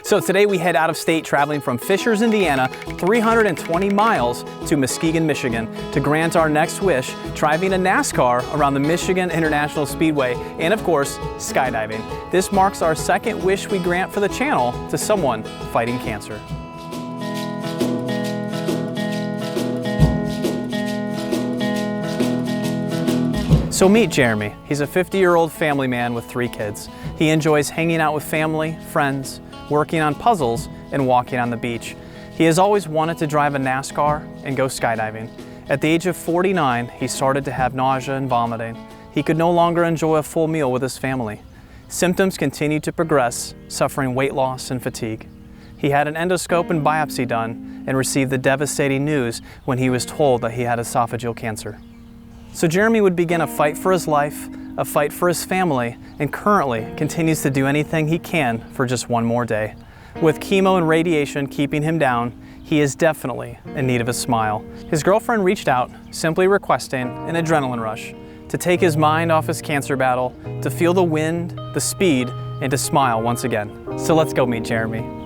So today we head out of state, traveling from Fishers, Indiana, 320 miles to Muskegon, Michigan, to grant our next wish, driving a NASCAR around the Michigan International Speedway, and of course, skydiving. This marks our second wish we grant for the channel to someone fighting cancer. So meet Jeremy. He's a 50-year-old family man with 3 kids. He enjoys hanging out with family, friends, working on puzzles, and walking on the beach. He has always wanted to drive a NASCAR and go skydiving. At the age of 49, he started to have nausea and vomiting. He could no longer enjoy a full meal with his family. Symptoms continued to progress, suffering weight loss and fatigue. He had an endoscope and biopsy done and received the devastating news when he was told that he had esophageal cancer. So Jeremy would begin a fight for his life, a fight for his family, and currently continues to do anything he can for just one more day. With chemo and radiation keeping him down, he is definitely in need of a smile. His girlfriend reached out, simply requesting an adrenaline rush to take his mind off his cancer battle, to feel the wind, the speed, and to smile once again. So let's go meet Jeremy.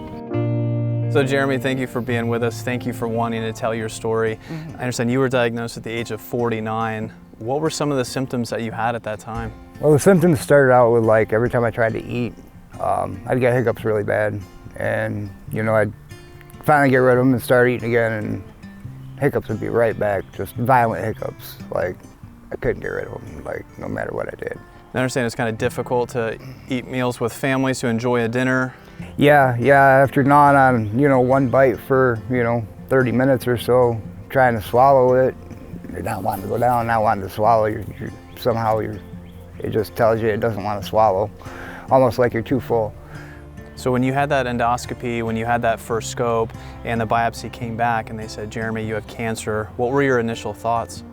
So Jeremy, thank you for being with us. Thank you for wanting to tell your story. I understand you were diagnosed at the age of 49. What were some of the symptoms that you had at that time? Well, the symptoms started out with, like, every time I tried to eat, I'd get hiccups really bad. And, you know, I'd finally get rid of them and start eating again, and hiccups would be right back, just violent hiccups. Like, I couldn't get rid of them, like, no matter what I did. I understand it's kind of difficult to eat meals with families, to enjoy a dinner. Yeah, after gnawing on, you know, one bite for, 30 minutes or so, trying to swallow it, you're not wanting to go down, not wanting to swallow, somehow it just tells you it doesn't want to swallow, almost like you're too full. So when you had that endoscopy, when you had that first scope and the biopsy came back and they said, Jeremy, you have cancer, what were your initial thoughts?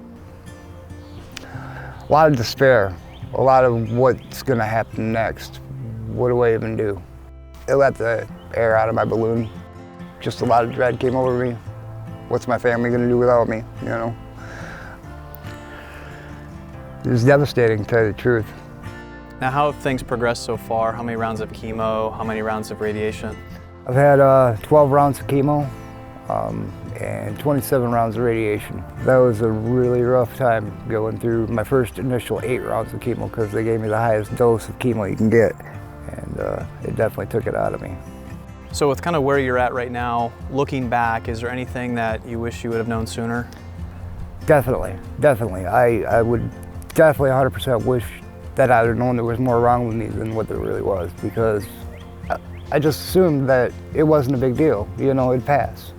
A lot of despair, a lot of what's going to happen next. What do I even do? It let the air out of my balloon. Just a lot of dread came over me. What's my family going to do without me, you know? It was devastating, to tell you the truth. Now, how have things progressed so far? How many rounds of chemo? How many rounds of radiation? I've had 12 rounds of chemo and 27 rounds of radiation. That was a really rough time going through my first initial 8 rounds of chemo, because they gave me the highest dose of chemo you can get. And it definitely took it out of me. So with kind of where you're at right now, looking back, is there anything that you wish you would have known sooner? Definitely. I would definitely 100% wish that I'd have known there was more wrong with me than what there really was, because I just assumed that it wasn't a big deal, it'd pass.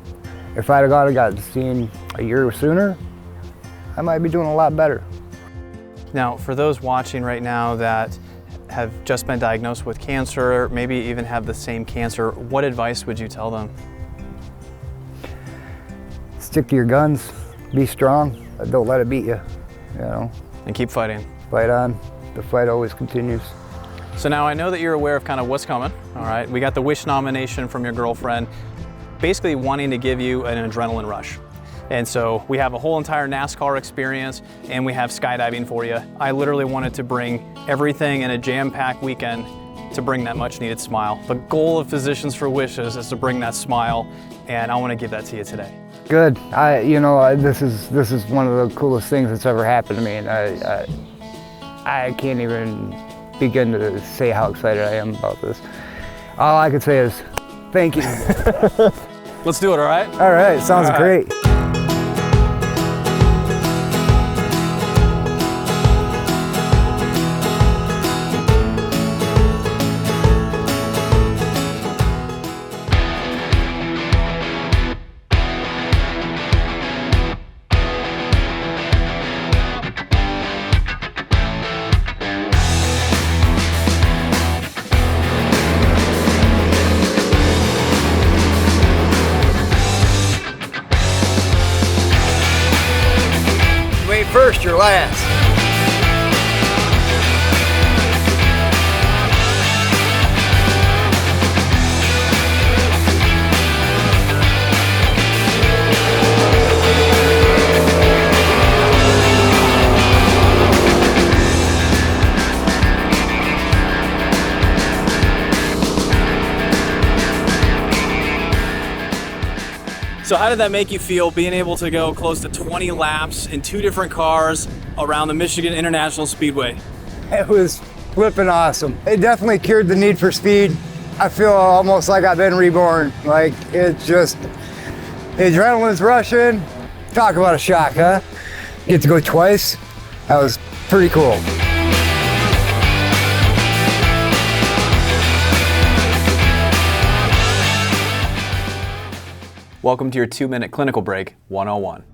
If I'd have gotten seen a year sooner, I might be doing a lot better. Now, for those watching right now that have just been diagnosed with cancer, maybe even have the same cancer, what advice would you tell them? Stick to your guns, be strong, don't let it beat you, And keep fighting. Fight on, the fight always continues. So now I know that you're aware of kind of what's coming, all right? We got the wish nomination from your girlfriend, basically wanting to give you an adrenaline rush. And so we have a whole entire NASCAR experience, and we have skydiving for you. I literally wanted to bring everything in a jam-packed weekend to bring that much needed smile. The goal of Physicians for Wishes is to bring that smile, and I want to give that to you today. Good. This is one of the coolest things that's ever happened to me, and I can't even begin to say how excited I am about this. All I can say is thank you. Let's do it, all right? All right, sounds great. First, you're last. So how did that make you feel, being able to go close to 20 laps in 2 different cars around the Michigan International Speedway? It was flipping awesome. It definitely cured the need for speed. I feel almost like I've been reborn. Like, it's just, the adrenaline's rushing. Talk about a shock, huh? Get to go twice. That was pretty cool. Welcome to your 2-minute clinical break 101.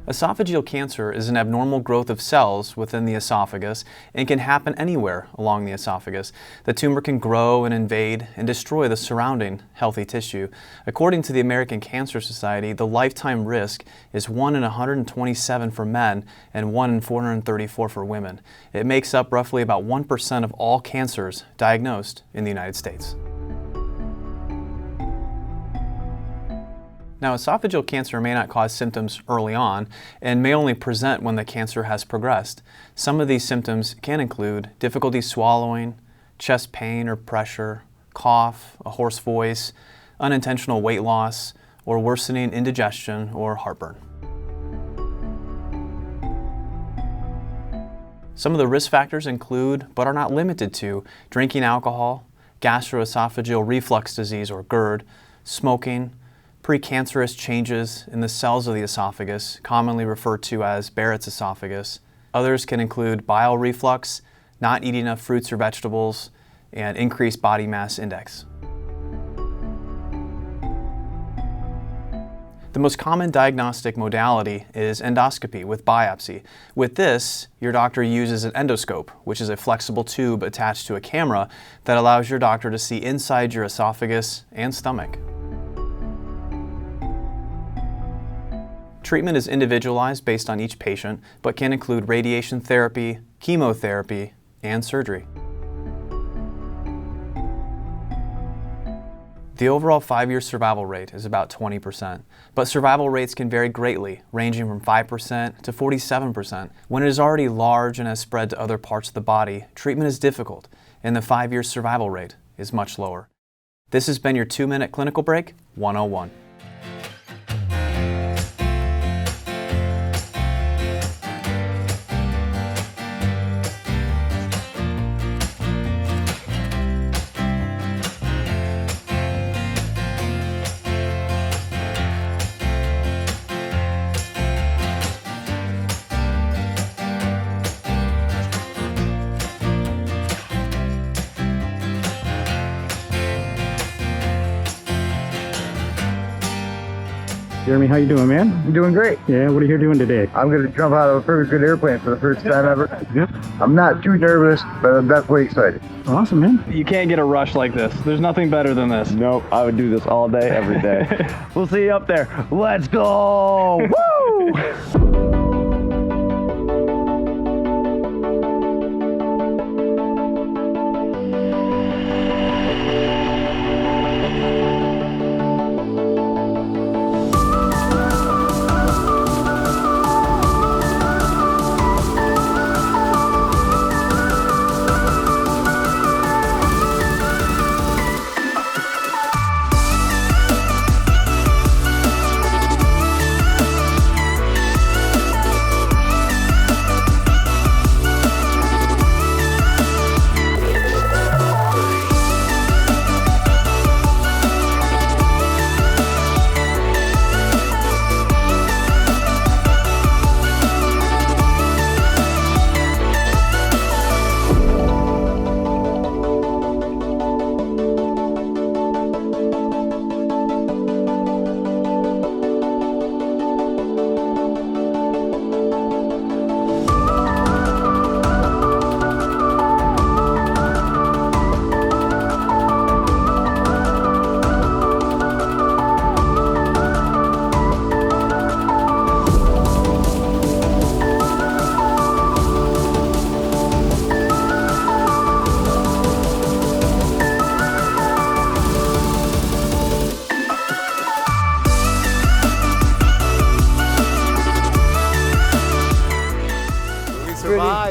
Esophageal cancer is an abnormal growth of cells within the esophagus and can happen anywhere along the esophagus. The tumor can grow and invade and destroy the surrounding healthy tissue. According to the American Cancer Society, the lifetime risk is 1 in 127 for men and 1 in 434 for women. It makes up roughly about 1% of all cancers diagnosed in the United States. Now, esophageal cancer may not cause symptoms early on and may only present when the cancer has progressed. Some of these symptoms can include difficulty swallowing, chest pain or pressure, cough, a hoarse voice, unintentional weight loss, or worsening indigestion or heartburn. Some of the risk factors include, but are not limited to, drinking alcohol, gastroesophageal reflux disease or GERD, smoking, precancerous changes in the cells of the esophagus, commonly referred to as Barrett's esophagus. Others can include bile reflux, not eating enough fruits or vegetables, and increased body mass index. The most common diagnostic modality is endoscopy with biopsy. With this, your doctor uses an endoscope, which is a flexible tube attached to a camera that allows your doctor to see inside your esophagus and stomach. Treatment is individualized based on each patient, but can include radiation therapy, chemotherapy, and surgery. The overall 5-year survival rate is about 20%, but survival rates can vary greatly, ranging from 5% to 47%. When it is already large and has spread to other parts of the body, treatment is difficult, and the 5-year survival rate is much lower. This has been your 2-minute clinical break 101. Jeremy, how you doing, man? I'm doing great. Yeah, what are you here doing today? I'm going to jump out of a pretty good airplane for the first time ever. Yep. I'm not too nervous, but I'm definitely excited. Awesome, man. You can't get a rush like this. There's nothing better than this. Nope, I would do this all day, every day. We'll see you up there. Let's go! Woo!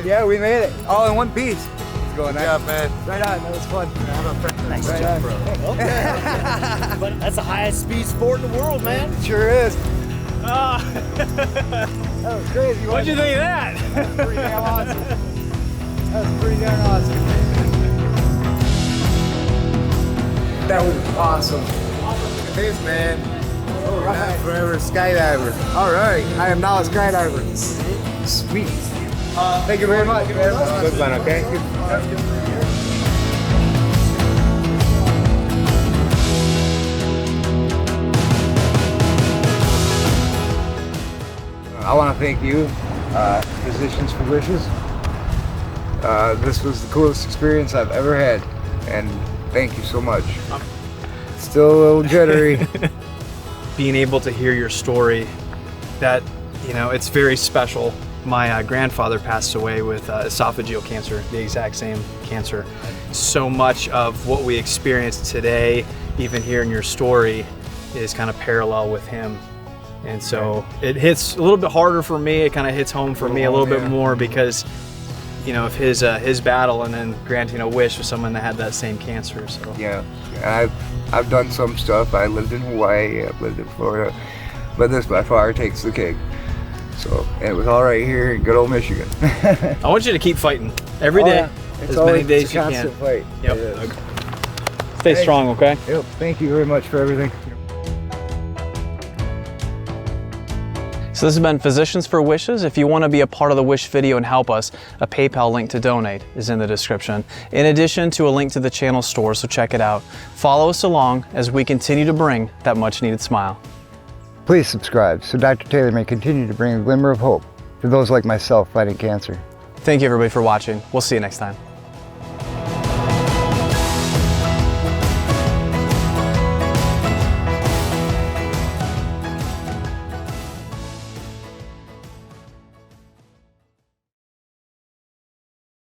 Yeah, we made it. All in one piece. going. Good job, man. Right on, that was fun. Nice Right job, on. bro. But that's the highest speed sport in the world, man. It sure is. Ah. That was crazy. What'd you think of that? That was pretty damn awesome. That was pretty damn awesome. That was awesome. It is, man. All right. Forever skydiver. All right. I am now a skydiver. Sweet. Thank you very much. Good one, okay? I want to thank you, Physicians for Wishes. This was the coolest experience I've ever had, and thank you so much. Still a little jittery. Being able to hear your story, that, you know, it's very special. My grandfather passed away with esophageal cancer, the exact same cancer. So much of what we experience today, even hearing your story, is kind of parallel with him. And so it hits a little bit harder for me. It kind of hits home for me a little bit more because, you know, of his battle and then granting a wish with someone that had that same cancer. So Yeah, I've done some stuff. I lived in Hawaii, I've lived in Florida, but this by far takes the cake. So it was all right here in good old Michigan. I want you to keep fighting every day, as many days as you can. Fight. Yep. It is. Stay strong, okay? Yep. Thank you very much for everything. So this has been Physicians for Wishes. If you want to be a part of the Wish video and help us, a PayPal link to donate is in the description, in addition to a link to the channel store, so check it out. Follow us along as we continue to bring that much needed smile. Please subscribe so Dr. Taylor may continue to bring a glimmer of hope to those like myself fighting cancer. Thank you everybody for watching. We'll see you next time.